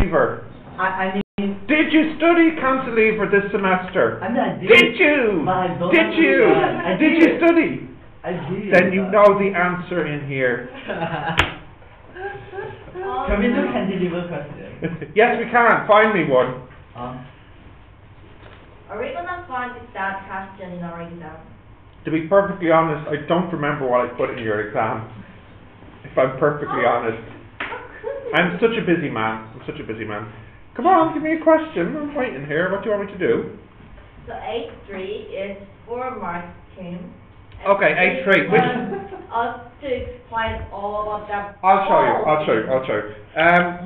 cantilever? I mean... Did you study cantilever this semester? I mean, I did. Did you? But I don't Did you? I Did you study? I did. Then you know the answer in here. Can we do cantilever question? Yes, we can. Find me one. Are we gonna find that question in our exam? To be perfectly honest, I don't remember what I put in your exam. If I'm perfectly honest. I'm such a busy man. Come on, give me a question. I'm waiting here. What do you want me to do? So A3 is 4 marks, Kim. Okay, A3. Which? Us to explain all of that. I'll show you.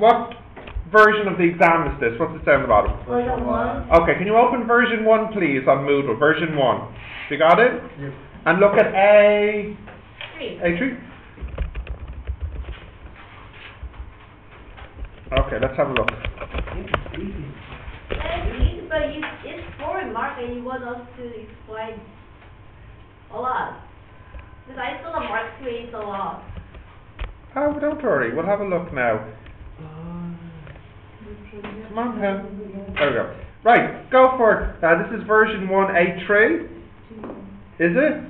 What version of the exam is this? What's it say on the bottom? Version 1. Okay, can you open version 1 please on Moodle? Version 1. You got it? Yes. And look at A3. Okay, let's have a look. It's easy, but it's 4 marks and you want us to explain a lot. Because I saw the mark 3 is a lot. Oh, don't worry, we'll have a look now. Come on, Pen. There we go. Right, go for it. This is version 1, A3. Is it?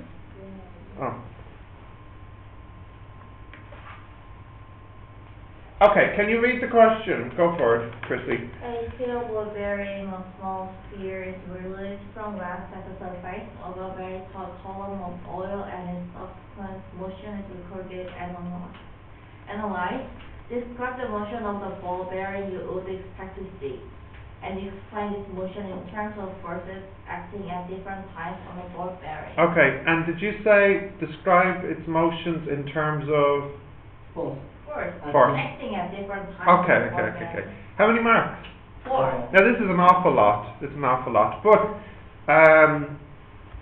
Oh. Okay, can you read the question? Go for it, Chrissy. A tube bearing a small sphere is released from glass at the surface of a very tall column of oil and its subsequent motion is recorded and analyzed. Describe the motion of the ball bearing you would expect to see, and explain this motion in terms of forces acting at different times on the ball bearing. Okay, and did you say describe its motions in terms of? Force. Acting at different times. Okay. How many marks? 4. Now this is an awful lot. But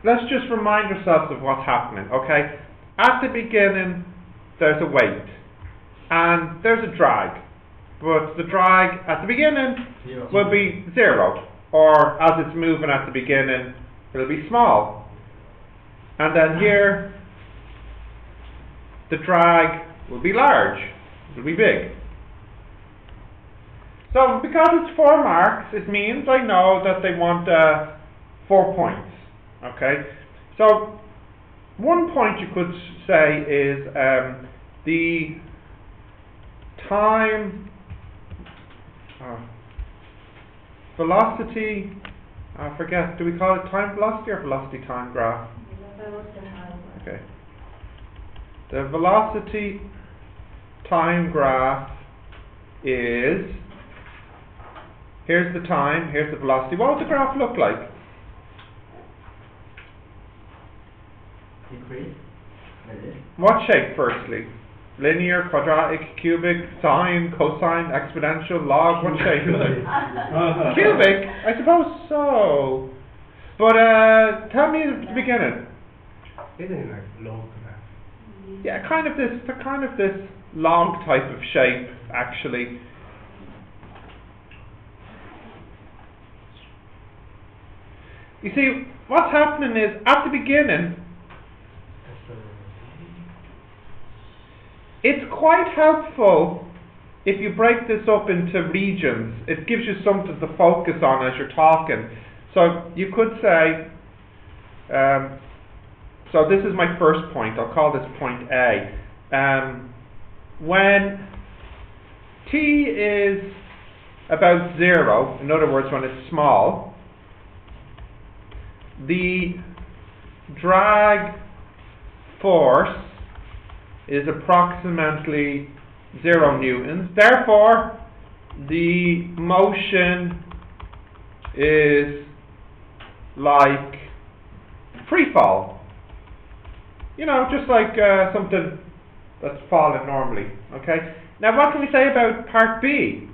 let's just remind ourselves of what's happening, okay? At the beginning, there's a weight. And there's a drag. But the drag at the beginning will be 0. Or as it's moving at the beginning, it'll be small. And then here, the drag will be large. It'll be big. So because it's 4 marks, it means I know that they want 4 points. Okay? So 1 point you could say is the time velocity, I forget, do we call it time velocity or velocity time graph? Okay. The velocity time graph is, here's the time, here's the velocity. What would the graph look like? Decrease. What shape firstly? Linear, quadratic, cubic, sine, cosine, exponential, log, what shape is it? Cubic? I suppose so. But tell me at the beginning. Isn't it like log graph? Yeah, kind of this log type of shape, actually. You see, what's happening is, at the beginning, it's quite helpful if you break this up into regions. It gives you something to focus on as you're talking. So you could say, so this is my first point. I'll call this point A. When t is about 0, in other words, when it's small, the drag force is approximately 0 newtons. Therefore, the motion is like free fall. You know, just like something that's falling normally. Okay. Now, what can we say about part B?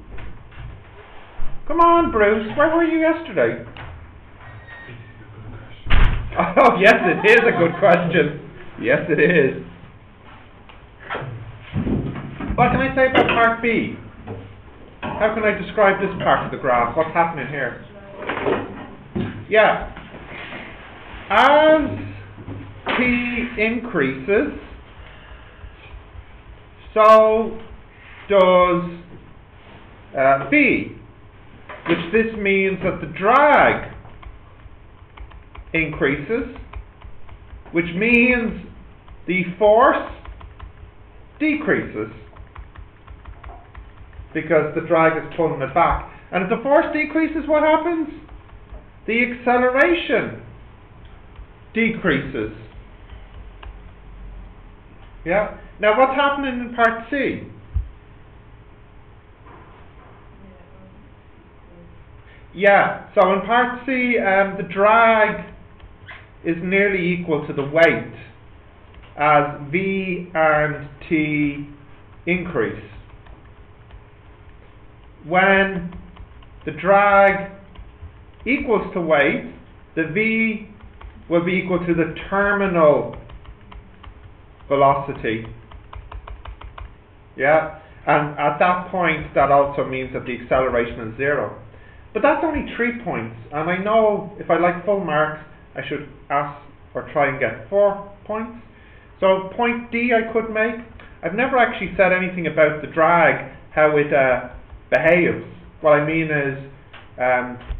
Come on, Bruce. Where were you yesterday? Oh, yes, it is a good question. Yes, it is. What can I say about part B? How can I describe this part of the graph? What's happening here? Yeah. As t increases, so does V, which this means that the drag increases, which means the force decreases because the drag is pulling it back. And if the force decreases, what happens? The acceleration decreases. Yeah? Now what's happening in part C? Yeah, so in part C, the drag is nearly equal to the weight as V and T increase. When the drag equals to weight, the V will be equal to the terminal velocity. Yeah, and at that point that also means that the acceleration is 0. But that's only 3 points, and I know if I like full marks I should ask or try and get 4 points. So point D I could make. I've never actually said anything about the drag, how it behaves. What I mean is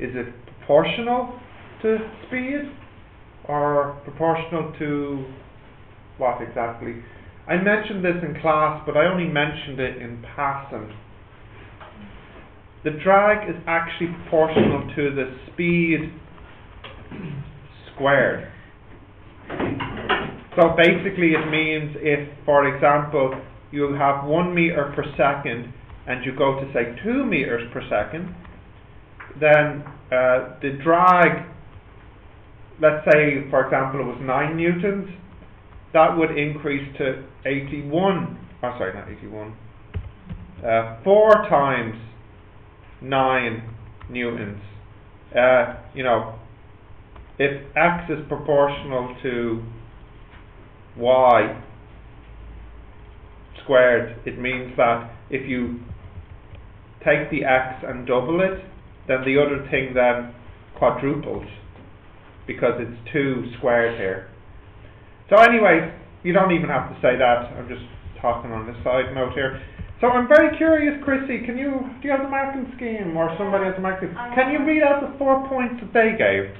it proportional to speed or proportional to what exactly? I mentioned this in class, but I only mentioned it in passing. The drag is actually proportional to the speed squared. So basically it means if, for example, you have 1 meter per second and you go to say 2 meters per second, then the drag, let's say for example it was 9 newtons, that would increase to 4 times 9 newtons. If x is proportional to y squared, it means that if you take the x and double it, then the other thing then quadruples because it's 2 squared here. So anyway, you don't even have to say that. I'm just talking on this side note here. So I'm very curious, Chrissy, do you have the marking scheme or somebody has the marking scheme? Can you read out the 4 points that they gave?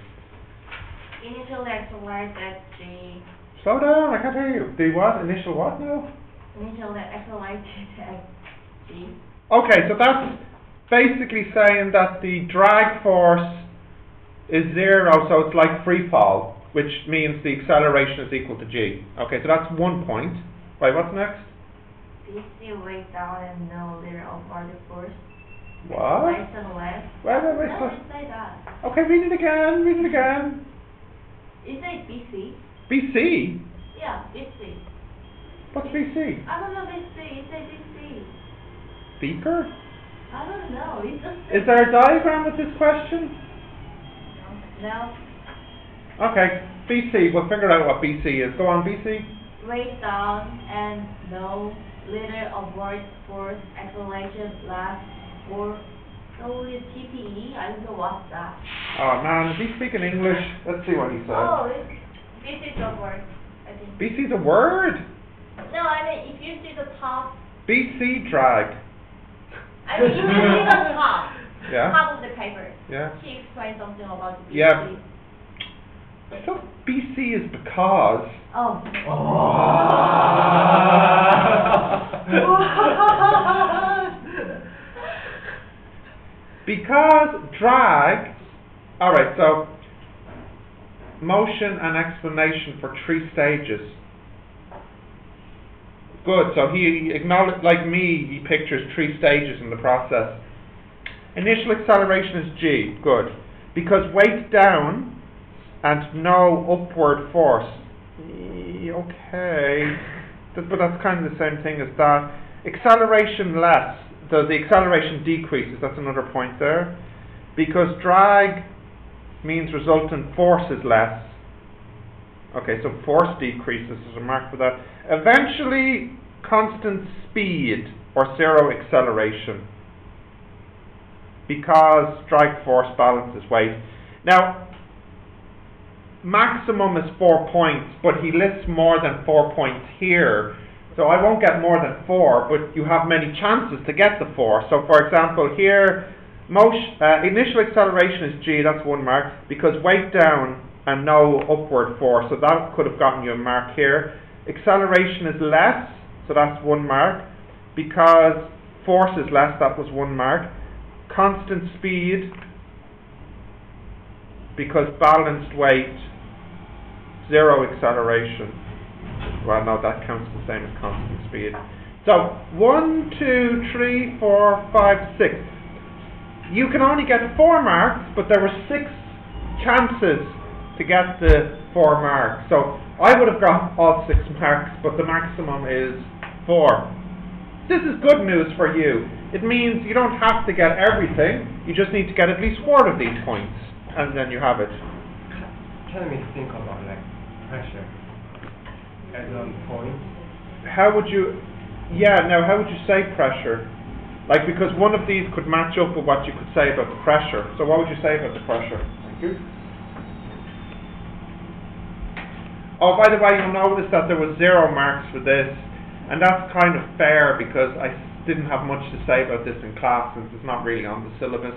Initial accelerate at G. Slow down, I can't hear you. The what? Initial what now? Initial accelerated at G. Okay, so that's basically saying that the drag force is 0, so it's like free fall, which means the acceleration is equal to G. Okay, so that's 1 point. Right, what's next? BC weight down and no little upward force. What? Less and less. Wait. No, it say that. Okay, read it again. It says BC. BC? Yeah, BC. What's BC? I don't know BC. It says BC. Beaker? I don't know. It just Is there a diagram with this question? No. Okay, BC. We'll figure out what BC is. Go on, BC. Weight down and no little upward force acceleration less or so it's TPE. I don't know what's that. Oh man, is he speaking English? Let's see what he says. Oh, this is a word, I think. BC's a word? No, I mean if you see the top. BC drag. I mean if you see the top. Yeah. Top of the paper. Yeah. She explained something about BC. Yeah. I thought BC is because. Oh. Because drag. Alright, so motion and explanation for 3 stages. Good, so he acknowledged, like me, he pictures 3 stages in the process. Initial acceleration is G, good. Because weight down and no upward force. Okay, but that's kind of the same thing as that. Acceleration less, so the acceleration decreases, that's another point there. Because drag means resultant force is less. Okay, so force decreases, there's a mark for that. Eventually, constant speed or 0 acceleration. Because drag force balances weight. Now, maximum is 4 points, but he lists more than 4 points here. So I won't get more than 4, but you have many chances to get the 4. So for example here, initial acceleration is g, that's 1 mark, because weight down and no upward force, so that could have gotten you a mark here. Acceleration is less, so that's 1 mark. Because force is less, that was 1 mark. Constant speed, because balanced weight, 0 acceleration. Well, no, that counts the same as constant speed. So 1, 2, 3, 4, 5, 6. You can only get 4 marks, but there were 6 chances to get the 4 marks. So I would have got all 6 marks, but the maximum is 4. This is good news for you. It means you don't have to get everything. You just need to get at least 4 of these points, and then you have it. Can we think about like pressure as a point? How would you? Yeah. Now, how would you say pressure? Like, because one of these could match up with what you could say about the pressure. So what would you say about the pressure? Thank you. Oh, by the way, you'll notice that there was 0 marks for this, and that's kind of fair because I didn't have much to say about this in class since it's not really on the syllabus.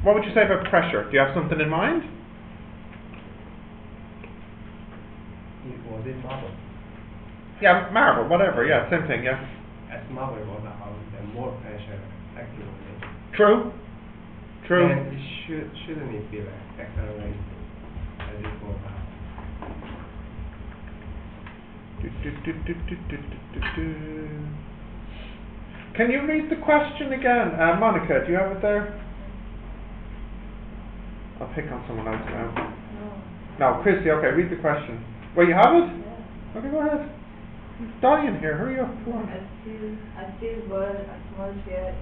What would you say about pressure? Do you have something in mind? Was it marble? Yeah, marble, whatever. Yeah, same thing. Yeah. As marble was the house, then more pressure acting on it. True. True. And it shouldn't it be like accelerated as it goes out? Can you read the question again? Monica, do you have it there? I'll pick on someone else now. No, Christy, okay, read the question. Well, you have it? Yeah. Okay, go ahead. It's dying here, hurry up, go on. A steel ball, a small sphere,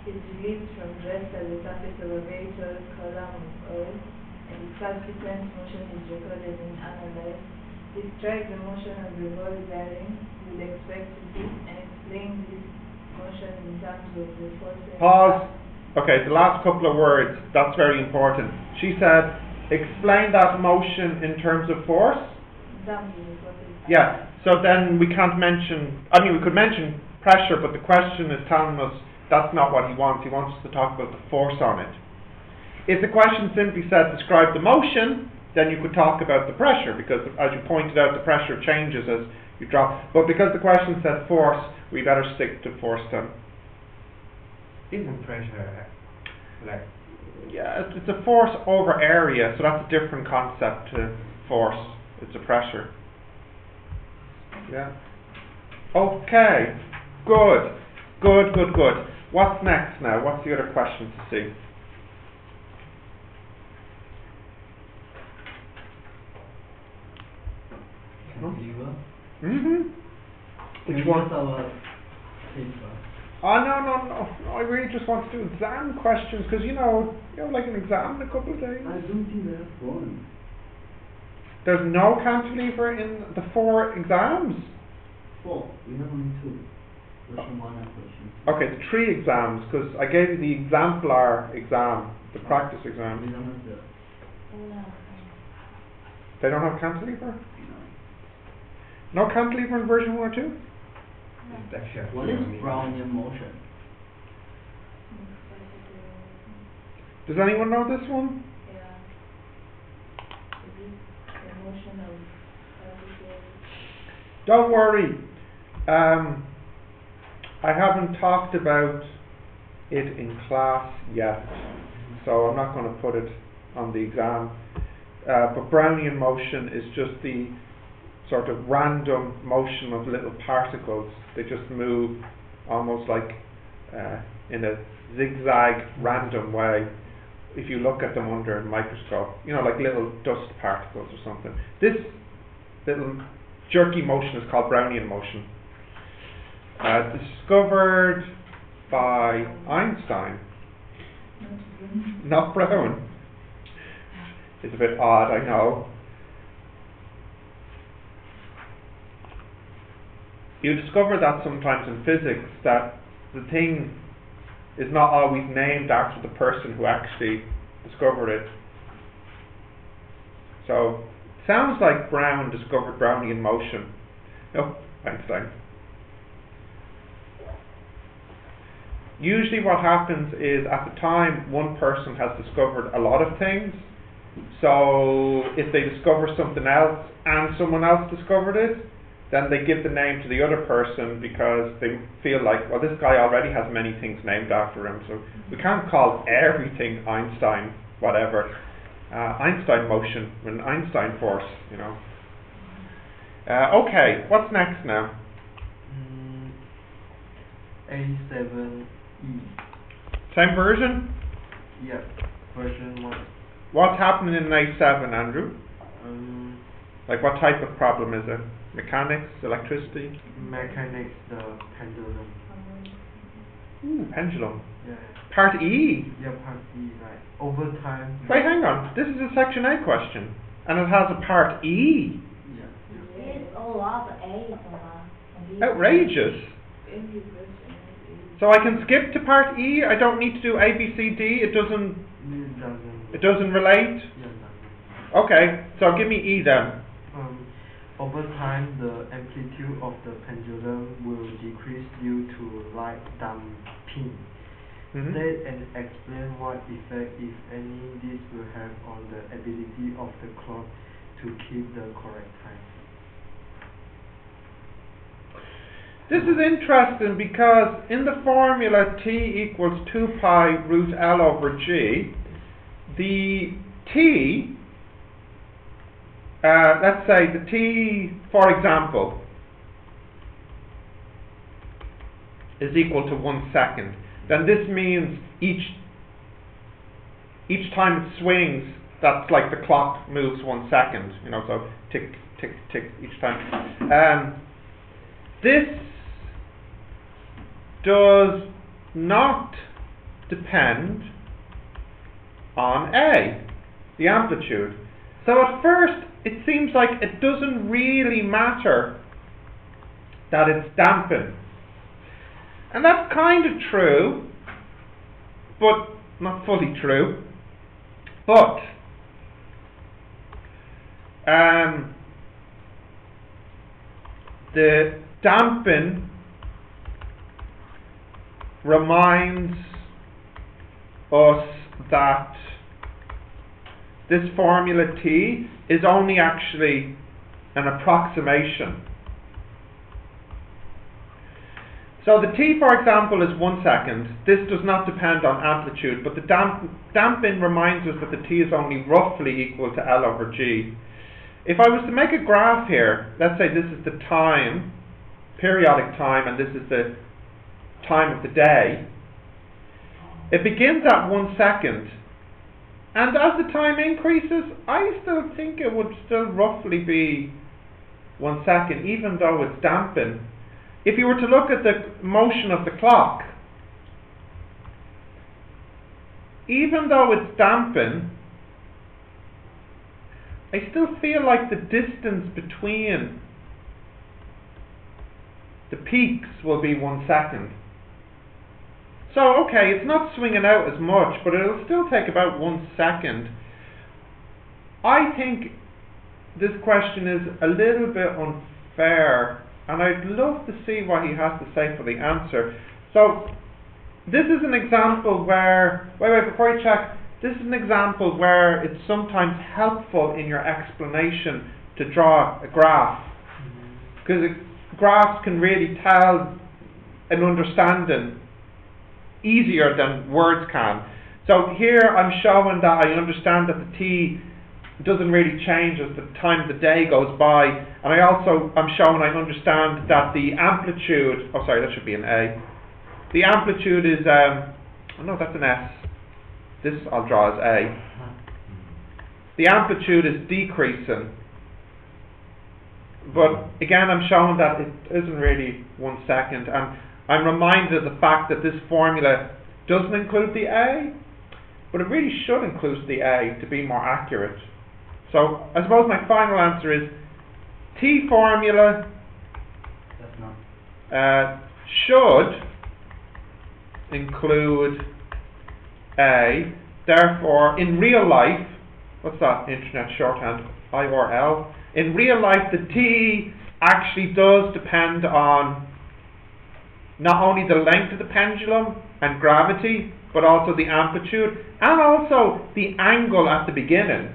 is released from rest at the surface of a very tall column of oil, and its subsequent motion is recorded and analyzed. Describe the motion of the ball bearing you would expect to see, and explain this motion in terms of the force. Pause. Okay, the last couple of words, that's very important. She said, explain that motion in terms of force. In terms of the force. Yeah, so then we can't mention, we could mention pressure, but the question is telling us that's not what he wants. He wants us to talk about the force on it. If the question simply said describe the motion, then you could talk about the pressure, because as you pointed out, the pressure changes as you drop. But because the question said force, we better stick to force then. Isn't pressure like? Yeah, it's a force over area, so that's a different concept to force. It's a pressure. Yeah. Okay. Good. What's next now? What's the other question to see? Cantilever. Which one? Our paper. Oh, no. I really just want to do exam questions, because you know, like an exam in a couple of days. I don't think they have one. There's no cantilever in the 4 exams? 4. We have only 2. Version 1 and version 2. Okay, the 3 exams, because I gave you the exemplar exam, the practice We exam. don't have the. They don't have cantilever? No. No cantilever in version 1 or 2? What is Brownian motion? Does anyone know this one? Yeah. It is the motion of particles. Don't worry. I haven't talked about it in class yet, so I'm not going to put it on the exam. But Brownian motion is just the sort of random motion of little particles. They just move almost like in a zigzag random way if you look at them under a microscope, like little dust particles or something. This little jerky motion is called Brownian motion. Discovered by Einstein, not Brown. It's a bit odd, I know. You discover that sometimes in physics, that the thing is not always named after the person who actually discovered it. So, Sounds like Brown discovered Brownian motion. No, Einstein. Usually what happens is at the time one person has discovered a lot of things. So if they discover something else and someone else discovered it, then they give the name to the other person because they feel like, well, this guy already has many things named after him, so we can't call everything Einstein whatever. Einstein motion, an Einstein force, you know. Okay, what's next now? A7E. Same version? Yeah, version 1. What's happening in A7, Andrew? Like what type of problem is it? Mechanics, electricity? Mechanics, the pendulum. Ooh, pendulum. Yeah. Part E? Yeah, part E, right. Over time. Wait, hang on. This is a Section A question. And it has a Part E. Yeah. It's a lot of A's Outrageous. So I can skip to Part E? I don't need to do A, B, C, D? It doesn't relate? Yeah, it doesn't. Okay, so give me E then. Over time, the amplitude of the pendulum will decrease due to light damping. State and explain what effect, if any, this will have on the ability of the clock to keep the correct time. This is interesting because in the formula T equals 2 pi root L over G, the T, let's say the T, for example, is equal to 1 second. Then this means each time it swings, that's like the clock moves 1 second, you know, so tick, tick, tick each time. This does not depend on A, the amplitude. So at first it seems like it doesn't really matter that it's dampened. And that's kind of true, but not fully true. But the dampen reminds us that this formula T is only actually an approximation. So the T, for example, is 1 second. This does not depend on amplitude, but the damping reminds us that the T is only roughly equal to L over G. If I was to make a graph here, let's say this is the time, periodic time, and this is the time of the day. It begins at 1 second, and as the time increases, I still think it would still roughly be 1 second, even though it's dampened. If you were to look at the motion of the clock, even though it's dampened, I still feel like the distance between the peaks will be 1 second. So, okay, it's not swinging out as much, but it'll still take about 1 second. I think this question is a little bit unfair, and I'd love to see what he has to say for the answer. So, this is an example where, wait, before you check, this is an example where it's sometimes helpful in your explanation to draw a graph. Because graphs can really tell an understanding easier than words can. So here I'm showing that I understand that the T doesn't really change as the time of the day goes by, and I'm showing I understand that the amplitude, oh sorry, that should be an A. The amplitude is, oh no, that's an S. This I'll draw as A. The amplitude is decreasing, but again I'm showing that it isn't really 1 second, and I'm reminded of the fact that this formula doesn't include the A, but it really should include the A to be more accurate. So I suppose my final answer is T formula should include A. Therefore, in real life, what's that internet shorthand? I or L. In real life, the T actually does depend on not only the length of the pendulum and gravity, but also the amplitude and also the angle at the beginning,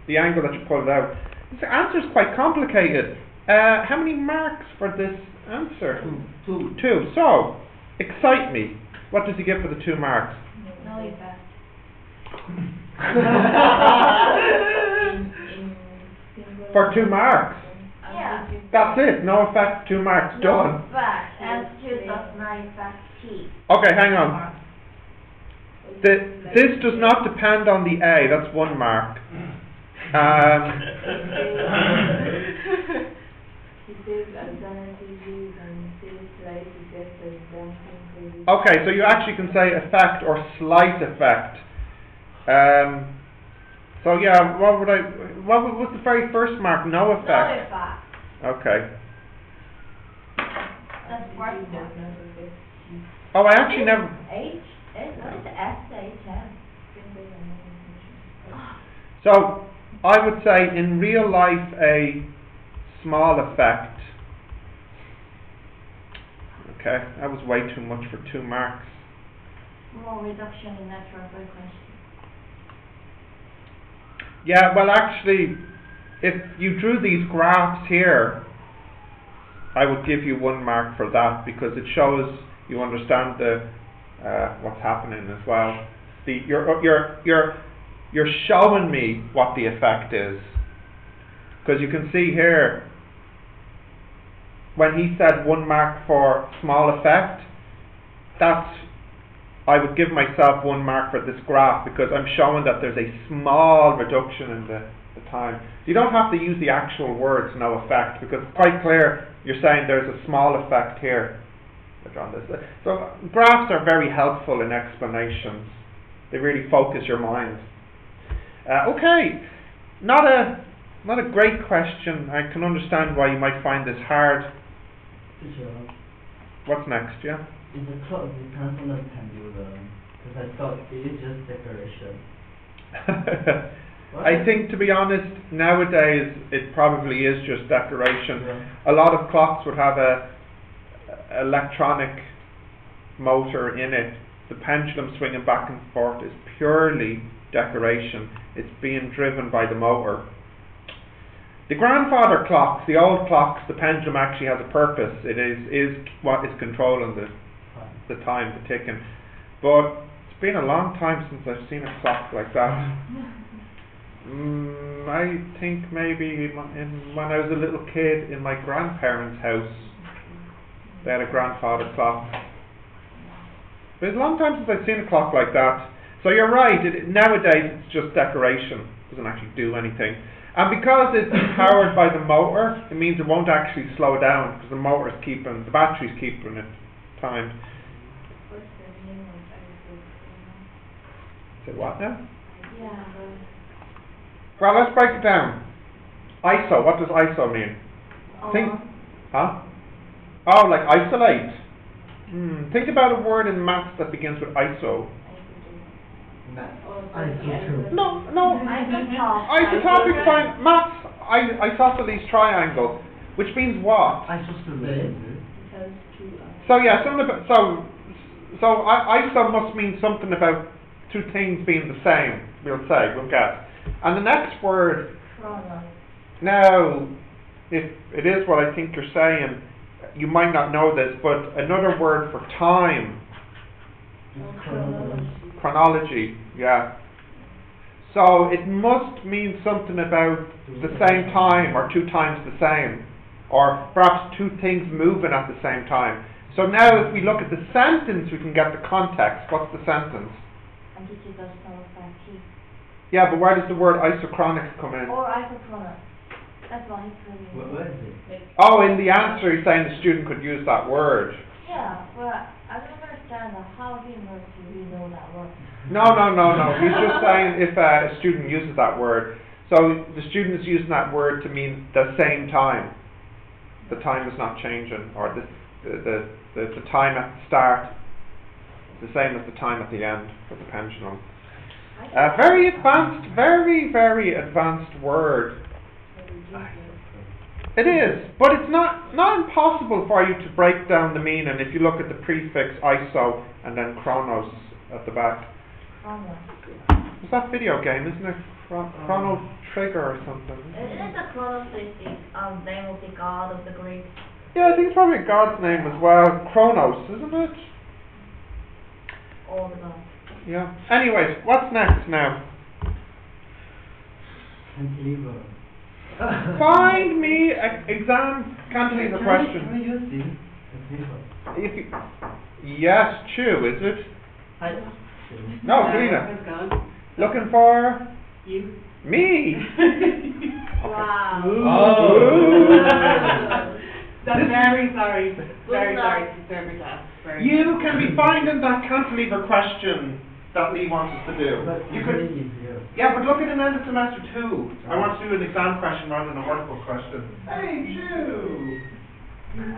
the angle that you pull it out. This answer is quite complicated. How many marks for this answer? Two. So, excite me. What does he give for the 2 marks? No effect. For 2 marks. Yeah. That's it. No effect. 2 marks. Done. No effect. Amplitude does not affect T. Okay, hang on. This does not depend on the A. That's 1 mark. Okay, so you actually can say effect or slight effect. So yeah, what was the very first mark? No effect. No effect. Okay. That's first mark. Oh, I actually never. H? What is S-H-M? So I would say in real life a small effect. Okay, that was way too much for 2 marks. More reduction in natural frequency. Yeah, well actually, if you drew these graphs here, I would give you 1 mark for that because it shows you understand the what's happening as well. You're showing me what the effect is, because you can see here when he said 1 mark for small effect, I would give myself 1 mark for this graph because I'm showing that there's a small reduction in the time. You don't have to use the actual words no effect because it's quite clear you're saying there's a small effect here. So graphs are very helpful in explanations. They really focus your mind. Okay, not a great question. I can understand why you might find this hard. What's next? Yeah. Is the clock depends on the pendulum? Because I thought it is just decoration. I think, to be honest, nowadays it probably is just decoration. Yeah. A lot of clocks would have a electronic motor in it. The pendulum swinging back and forth is purely decoration. It's being driven by the motor. The grandfather clocks, the old clocks, the pendulum actually has a purpose. It is what is controlling the time, the ticking. But it's been a long time since I've seen a clock like that. I think maybe when I was a little kid in my grandparents' house, they had a grandfather clock. But it's a long time since I've seen a clock like that. So you're right, nowadays it's just decoration. It doesn't actually do anything. And because it's powered by the motor, it means it won't actually slow down because the battery's keeping it timed. What's the name of ISO? Say what now? Yeah. Well, let's break it down. ISO, what does ISO mean? Huh? Oh, like isolate. Think about a word in maths that begins with ISO. No. Isotopic, fine. Maths, isosceles triangle, which means what? Isosceles. So yeah, so ISO must mean something about 2 things being the same. We'll guess. And the next word. Now, if it is what I think you're saying, you might not know this, but another word for time. Chronology, yeah. So it must mean something about the same time or 2 times the same, or perhaps 2 things moving at the same time. So now if we look at the sentence, we can get the context. What's the sentence? Yeah, but where does the word isochronic come in? Or isochronic. That's what he's saying. Where is it? Oh, in the answer he's saying the student could use that word. Yeah, but I don't understand how he knows we know that word. No. He's just saying if a student uses that word. So the student is using that word to mean the same time. The time is not changing, or the time at the start is the same as the time at the end for the pendulum. A very advanced, very, very advanced word. It is, but it's not impossible for you to break down the meaning if you look at the prefix iso and then chronos at the back. It's that video game, isn't it? Chrono Trigger or something. Isn't the Chronos the name of the god of the Greeks? Yeah, I think it's probably a god's name as well. Chronos, isn't it? All the gods. Yeah. Anyways, what's next now? Cantilever. Find me an exam cantilever question. Can we use this? Cantilever. If you, yes, Chew, is it? No, Selena. Looking for You. me. Wow. I'm very sorry. Very sorry to disturb your class. You can be finding that cantilever question that Lee wants us to do. But You could. Yeah, but look at an end of semester 2. I want to do an exam question rather than a workbook question. Hey, Chew.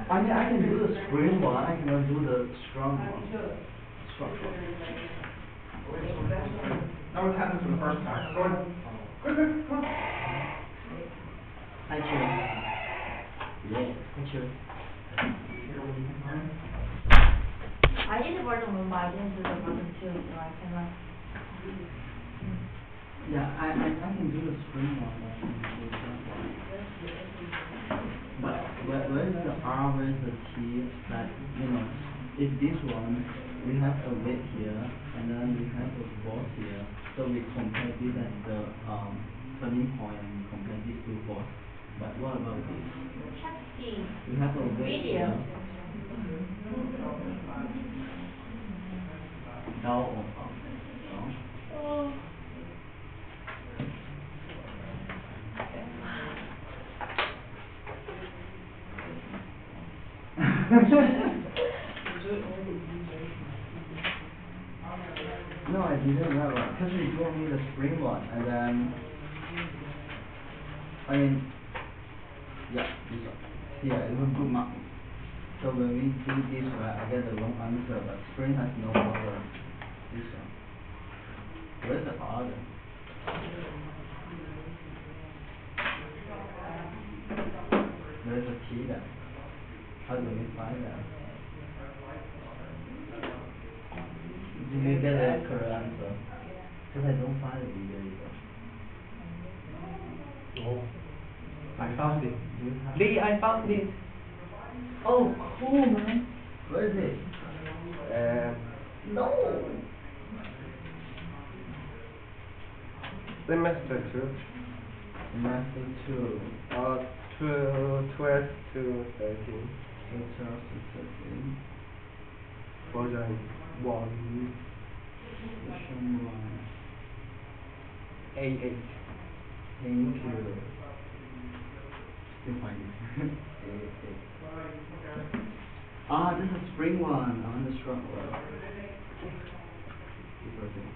I mean, I can do the spring one. I cannot do the strong one. Strong one. No attendance for the first time. Go on. Good, come on. Hi, Chew. Yeah, hi, Chew. I did the bottom one, but I didn't do the bottom 2, so I cannot. Yeah, I can do the spring one. I can do the strong one. But where is the R, where is the T? Like, if this one, we have a weight here, and then we have a force here. So we compare this as the turning point, and we compare these two forces. But what about this? Check C. We have a weight here. Down or up? Down? Oh. No, I didn't remember, because you told me the spring one, and then, this one. Here, it was good mark. So when we do this one, I get the wrong answer, but spring has no order. This one. Where's the order? Where's the T then? How do we find that? Did you get the correct answer? Because I don't find it either. Oh, I found it. Do you have Lee, I found it. Oh, cool, man. Where is it? No. Semester 2. Semester 2. 12 to 13. 12 to 13. Version 1. Section 1. A8. Thank you. Still find it. Ah, this is spring one. I want the strong one. It's okay.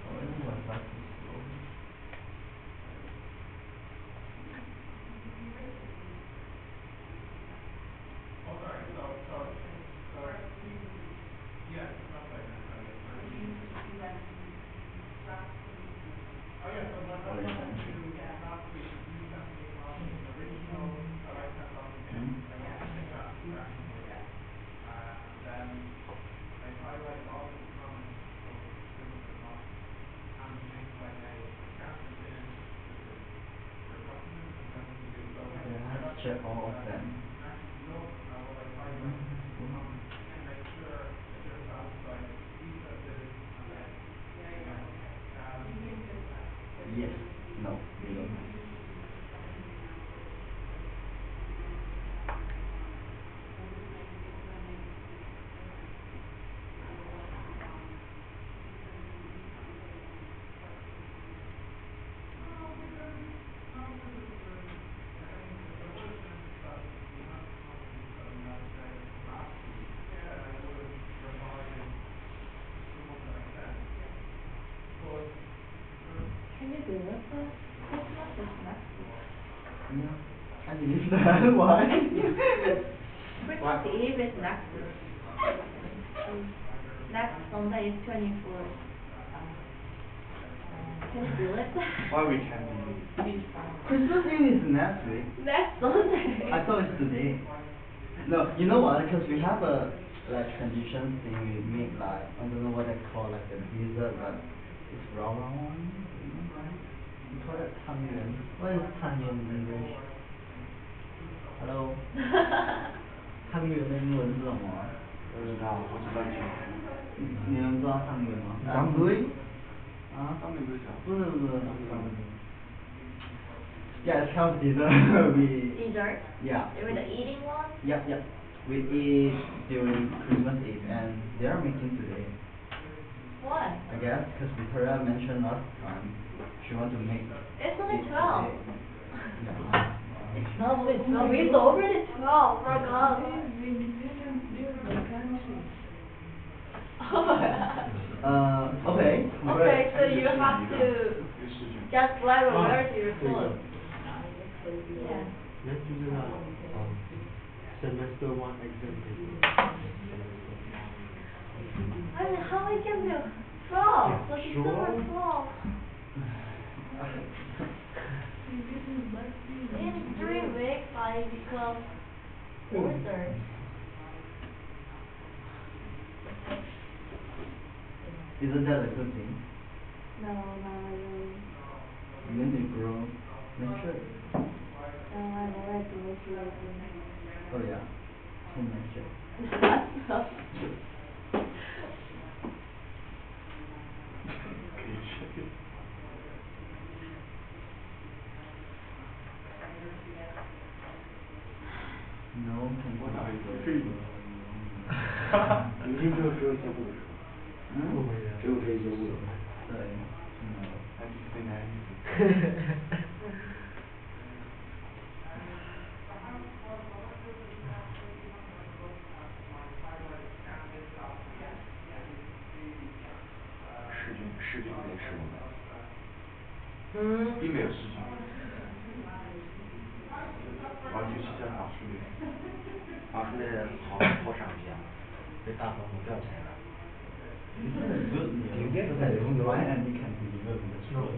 Oh, I don't know why that's so slow. Check all of them. Yes. No. They don't. Can you do it for Christmas or semester? Yeah. I I believe that. Why? Christmas Eve is next week. Next Sunday is 24th. Can you do it? Why we can't do it? Christmas Eve is next week. Next Sunday. I thought it's today. No, you know what? Because we have a like tradition thing we make like I don't know what they call like a dessert, but it's round one. We call it tangyuan. What is tangyuan in English? Hello. 汤圆的英文是什么啊？不知道，我只知道酒。你们知道汤圆吗？当归。啊？当归不是酒。不是。Yeah, it's called dessert. We. Dessert? Yeah. With the eating one? Yep. We eat during Christmas Eve, and they are making today. What? I guess because Victoria mentioned last time she want to make. It's only it 12. today. Yeah. It's not only 12. It's already 12. For God. Okay. Okay, so you have to just fly over to your phone. Yeah. Let's do that. Semester 1 exam paper. I mean, how we can do 12? So December 12. In 3 weeks, I become older. Isn't that a good thing? No, not really. And then they grow mature. No, I never do it lately. Oh yeah, too mature. No, What are you feeling? 明天就只有一些故事。只有这些故事。对，还是非常意思。世界也是我们。并没有事情。完全是在老师里。老师的好上一下，被大风给吊起来了。停电在中国，and you can deliver in the school.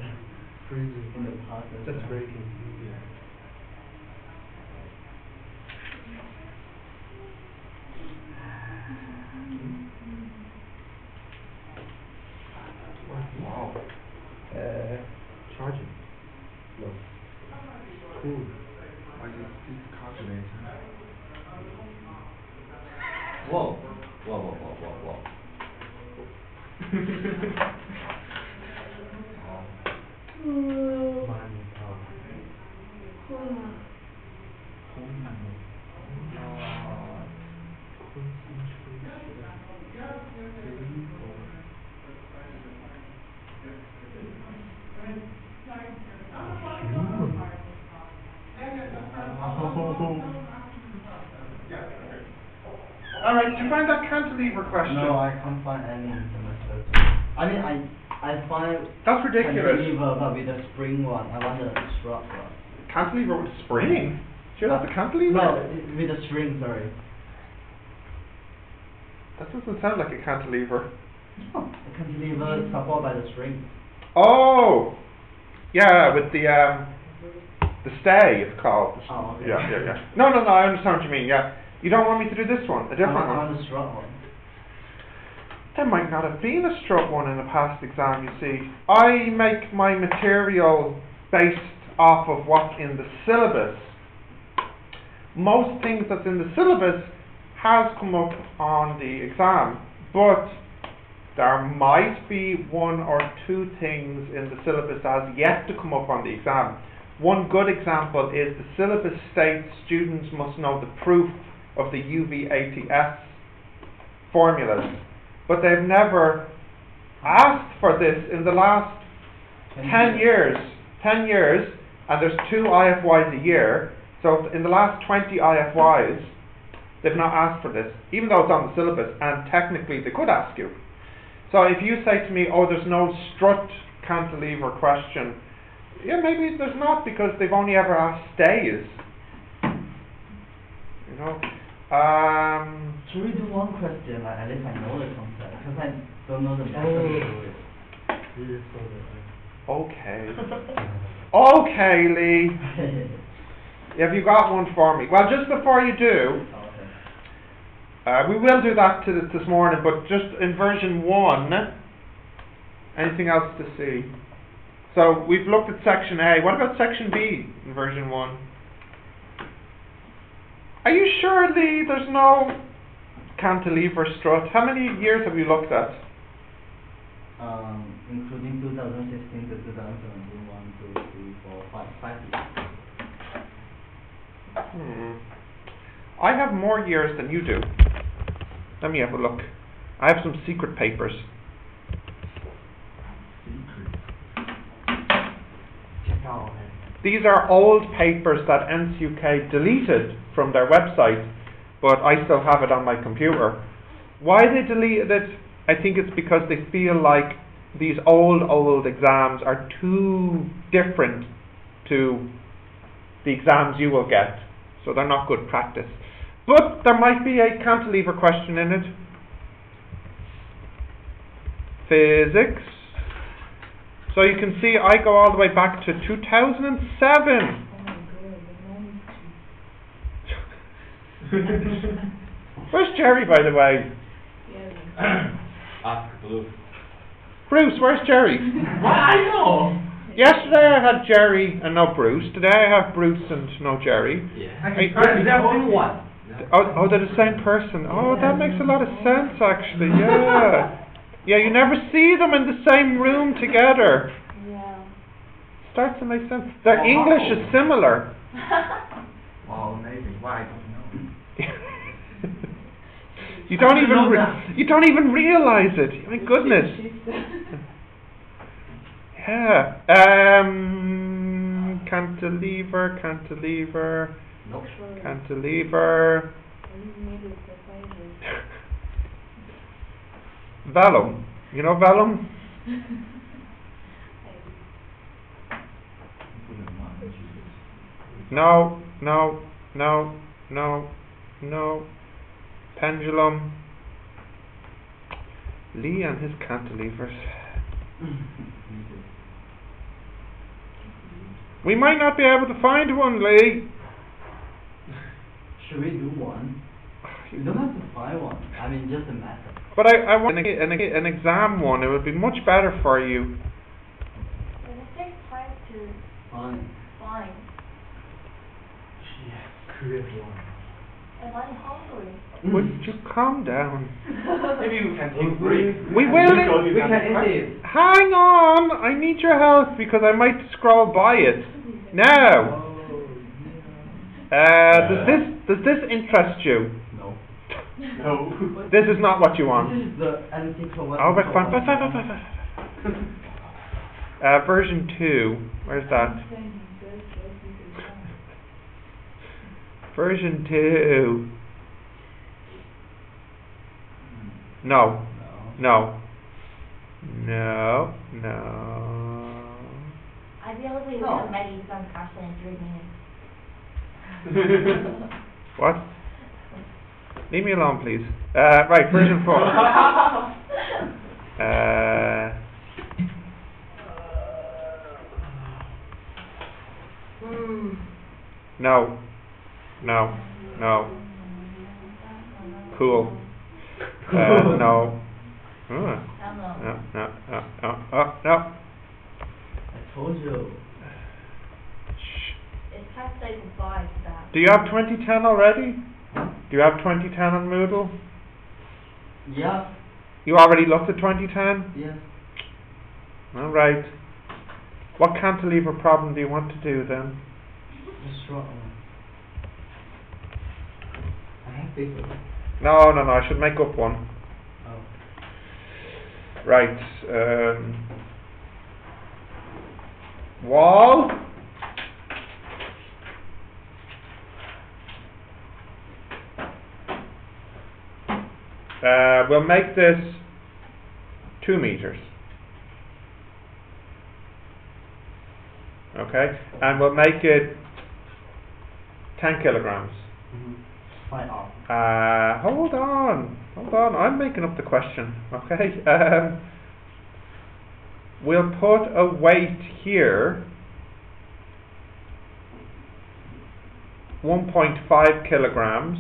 Freezing. In the past. That's very convenient. Wow. Charging. No. Cool. Why is this calculator? Whoa. Alright, did you find that cantilever question? No, I can't find any in semester 2. I mean, I find That's ridiculous. cantilever, but with the spring one. I want the strap one. Cantilever with spring? Sure, that's a cantilever? No, with the string, sorry. That doesn't sound like a cantilever. Oh, the cantilever supported by the string. Oh! Yeah, with the stay, it's called. Oh, okay. Yeah. No, I understand what you mean, yeah. You don't want me to do this one, a different one? I want the strap one. There might not have been a strut one in a past exam, you see. I make my material based off of what's in the syllabus. Most things that's in the syllabus has come up on the exam, but there might be 1 or 2 things in the syllabus that has yet to come up on the exam. One good example is the syllabus states students must know the proof of the UVATS formulas, but they've never asked for this in the last 10 years, and there's 2 IFYs a year, so in the last 20 IFYs they've not asked for this, even though it's on the syllabus, and technically they could ask you. So if you say to me, oh, there's no strut cantilever question, yeah, maybe there's not, because they've only ever asked stays. You know. Should we do one question? Like, at least I know the concept, because I don't know the method to do it. Okay. Okay, Lee. Have you got one for me? Well, just before you do, we will do that this morning, but just in version 1, anything else to see? So we've looked at section A. What about section B in version 1? Are you sure, Lee, there's no cantilever strut? How many years have you looked at? Including 2016 to 2017, 1, 2, 3, 4, 5 years. I have more years than you do. Let me have a look. I have some secret papers. These are old papers that NCUK deleted from their website, but I still have it on my computer. Why they deleted it, I think it's because they feel like these old exams are too different to the exams you will get, so they're not good practice. But there might be a cantilever question in it. Physics. So you can see I go all the way back to 2007. Where's Jerry, by the way? Ask Bruce. Bruce, where's Jerry? I know. Yesterday I had Jerry and no Bruce. Today I have Bruce and no Jerry. Yeah. There's one. Oh, they're the same person. Oh, that makes a lot of sense, actually. Yeah. Yeah, you never see them in the same room together. Yeah. Starts to make sense. Their English is similar. Wow, amazing. Why? I don't know. You don't even realize it. My goodness. Yeah. Cantilever. Nope. Cantilever. Vellum. You know vellum? No. Pendulum. Lee and his cantilevers. We might not be able to find one, Lee. Should we do one? You don't have to find one. I mean, just a method. But I want an exam one. It would be much better for you. But it takes time to find. Create one. And I'm hungry. Would you calm down? Maybe we can take a break. We will. We can indeed. Hang on. I need your help because I might scroll by it. Now. Does this interest you? No. No. This is not what you want. This is the anti-corruption. Oh, but fine. Version 2. Where's that? Version 2. No. I really will make some question in 3 minutes. What? Leave me alone, please. Right, version 4. No. Cool. No. No. I told you. It's time to say goodbye to that. Do you have 2010 already? Do you have 2010 on Moodle? Yeah. You already looked at 2010? Yes. Alright. What cantilever problem do you want to do then? Just short one. I have paper. No, I should make up one. Oh. Right. Wall. We'll make this 2 meters. Okay, and we'll make it 10 kilograms. find out. Hold on, I'm making up the question, okay? We'll put a weight here, 1.5 kilograms,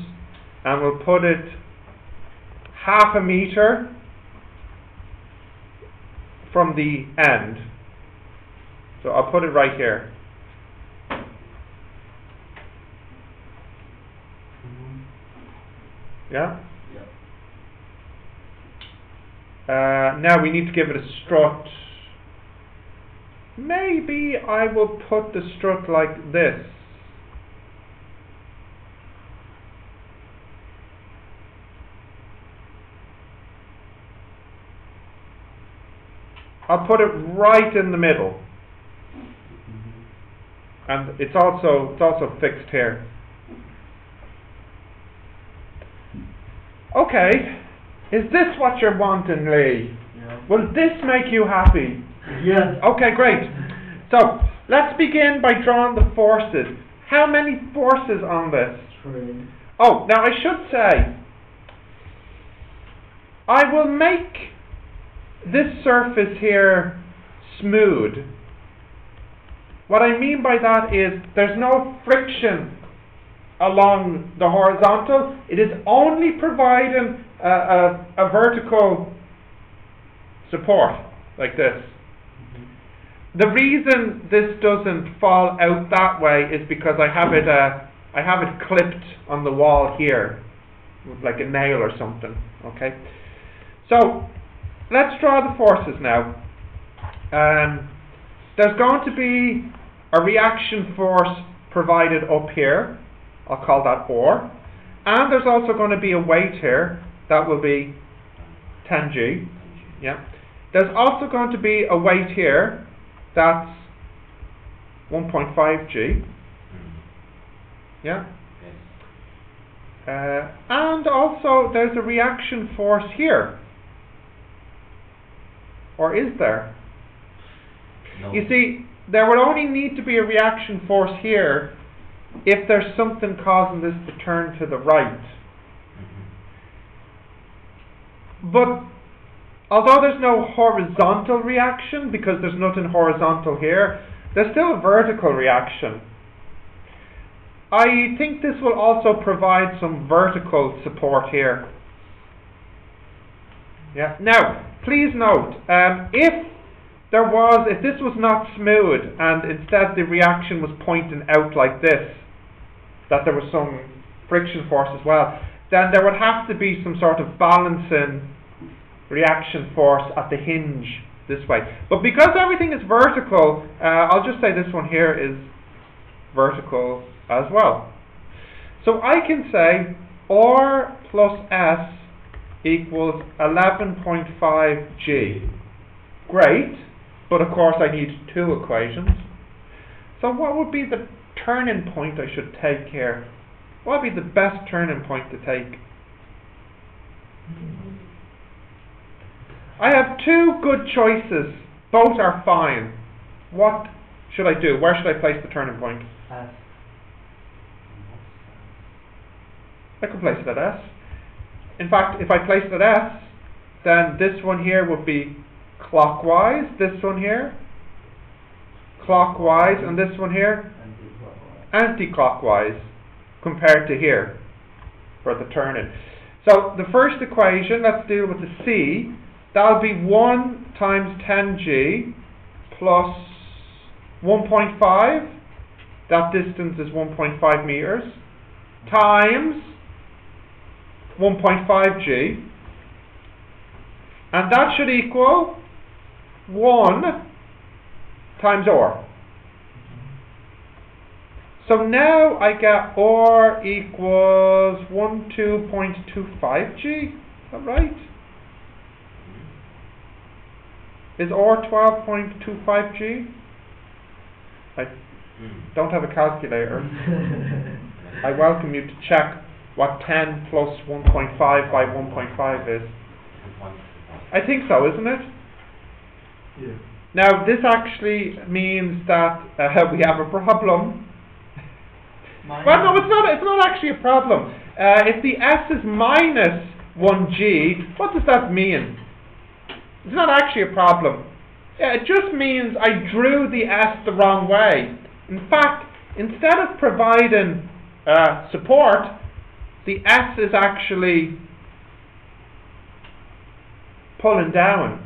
and we'll put it half a meter from the end. So I'll put it right here. Yeah? Now we need to give it a strut. Maybe I will put the strut like this. I'll put it right in the middle. And it's also fixed here. Okay, is this what you're wanting, Lee? Yeah. Will this make you happy? Yes. Okay, great. So, let's begin by drawing the forces. How many forces on this? 3. Oh, now I should say, I will make this surface here smooth. What I mean by that is there's no friction along the horizontal. It is only providing a vertical support like this. The reason this doesn't fall out that way is because I have it clipped on the wall here with like a nail or something. Okay, so let's draw the forces now. There's going to be a reaction force provided up here. I'll call that R. And there's also going to be a weight here. That will be 10G. Yeah. There's also going to be a weight here. That's 1.5G. Yeah. And also there's a reaction force here. Or is there? No. You see, there would only need to be a reaction force here if there's something causing this to turn to the right. But although there's no horizontal reaction, because there's nothing horizontal here, there's still a vertical reaction. I think this will also provide some vertical support here. Yeah. Now, please note, if this was not smooth and instead the reaction was pointing out like this, that there was some friction force as well, then there would have to be some sort of balancing reaction force at the hinge this way. But because everything is vertical, I'll just say this one here is vertical as well. So I can say R plus S equals 11.5 G. Great, but of course I need two equations. So what would be the turning point I should take here? What would be the best turning point to take? I have two good choices. Both are fine. What should I do? Where should I place the turning point? S. I could place it at S. In fact, if I place it at S, then this one here would be clockwise, this one here clockwise, and this one here anti-clockwise compared to here for the turning. So the first equation, let's deal with the C. That'll be 1 times 10G plus 1.5, that distance is 1.5 meters, times 1.5G, and that should equal 1 times R. So now I get R equals 12.25G, is that right? Is R 12.25G? I don't have a calculator. I welcome you to check what 10 plus 1.5 by 1.5 is. I think so, isn't it? Yeah. Now this actually means that we have a problem. Well, no, it's not actually a problem. If the S is minus 1G, what does that mean? It's not actually a problem. Yeah, it just means I drew the S the wrong way. In fact, instead of providing support, the S is actually pulling down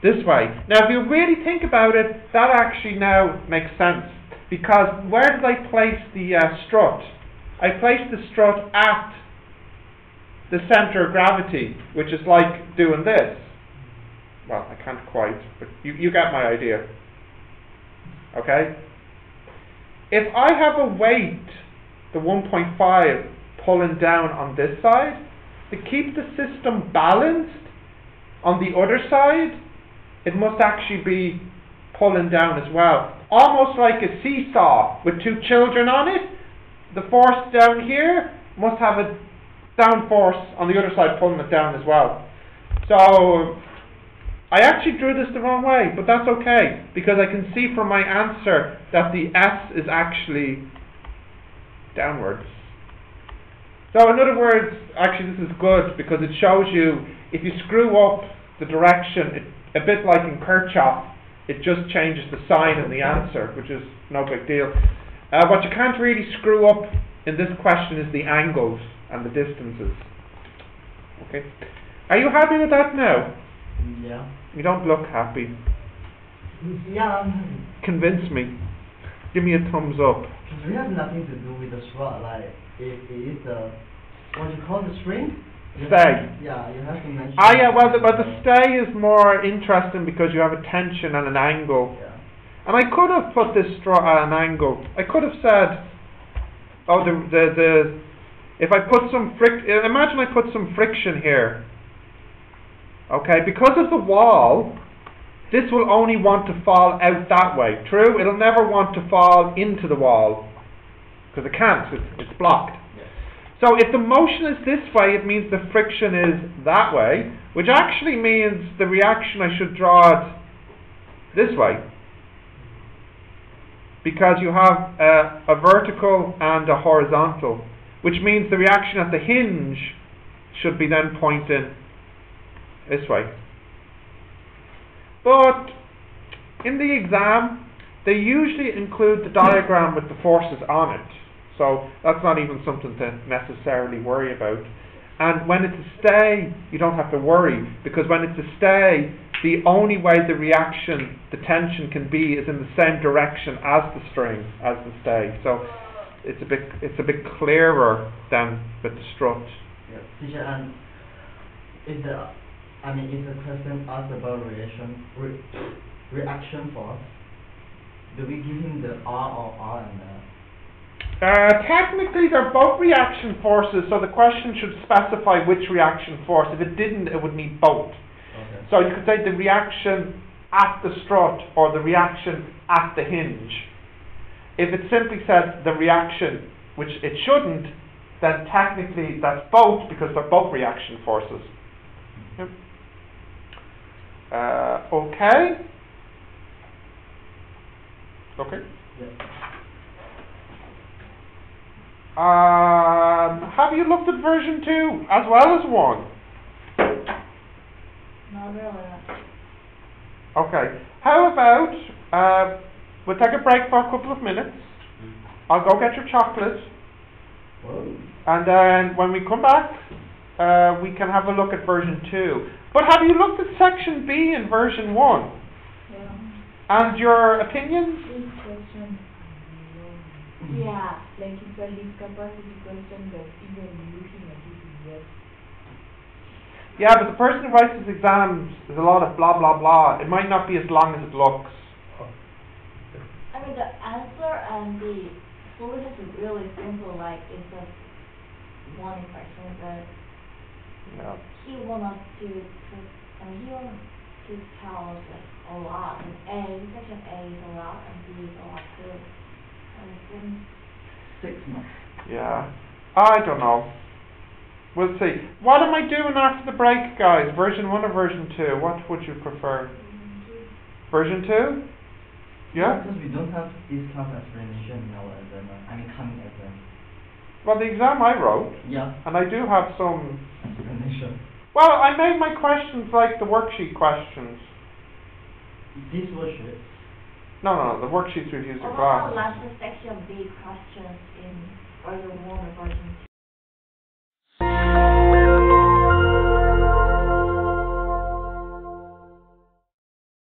this way. Now, if you really think about it, that actually now makes sense. Because where did I place the strut? I placed the strut at the center of gravity, which is like doing this. Well, I can't quite, but you get my idea. Okay? If I have a weight, the 1.5, pulling down on this side, to keep the system balanced on the other side, it must actually be pulling down as well. Almost like a seesaw with two children on it. The force down here must have a down force on the other side pulling it down as well. So I actually drew this the wrong way, but that's okay, because I can see from my answer that the S is actually downwards. So in other words, actually this is good, because it shows you if you screw up the direction, a bit like in Kirchhoff, it just changes the sign in the answer, which is no big deal. What you can't really screw up in this question is the angles and the distances. Okay, are you happy with that now? Yeah. You don't look happy. Yeah. Convince me. Give me a thumbs up. We have nothing to do with the strut, like if it is the what you call the string. Stay. Yeah, you have to mention. Ah, yeah. Well, the stay is more interesting because you have a tension and an angle. Yeah. And I could have put this strut at an angle. I could have said, oh, if I put some imagine I put some friction here. Okay, because of the wall, this will only want to fall out that way. True? It'll never want to fall into the wall because it can't. It's blocked. Yes. So if the motion is this way, it means the friction is that way, which actually means the reaction I should draw it this way. Because you have a vertical and a horizontal, which means the reaction at the hinge should be then pointing this way. But in the exam, they usually include the diagram with the forces on it. So that's not even something to necessarily worry about. And when it's a stay, you don't have to worry, because when it's a stay, the only way the reaction, the tension can be is in the same direction as the string, as the stay. So it's a bit clearer than with the strut. Yeah. Teacher, and if the question asks about reaction force, do we give him the R or R and Technically, they're both reaction forces, so the question should specify which reaction force. If it didn't, it would need both. Okay. So you could say the reaction at the strut or the reaction at the hinge. If it simply said the reaction, which it shouldn't, then technically that's both, because they're both reaction forces. Yep. Okay. Okay. Yeah. Have you looked at version 2 as well as 1? Not really. Okay. How about we'll take a break for a couple of minutes. I'll go get your chocolate. Whoa. And then when we come back, we can have a look at version 2. But have you looked at section B in version 1? Yeah. And your opinions? This question, Yeah. like it's a discapacity question that even looking at it is yes. Yeah, but the person who writes his exams is a lot of blah blah blah. It might not be as long as it looks. I mean, the answer and the solution is really simple. Like it's just one equation, but Yeah. he wanted he wanted to tell us like a lot. And section A is a lot, and B is a lot too. And 6 months. Yeah. I don't know. We'll see. What am I doing after the break, guys? Version 1 or version 2? What would you prefer? Version 2? Yeah? Because we don't have this kind of explanation in our exam. Coming exam. Well, the exam I wrote, Yeah. and I do have some. Explanation. Well, I made my questions like the worksheet questions. This worksheet. No, the worksheets we've used in What class. about last section B questions in version 1 or version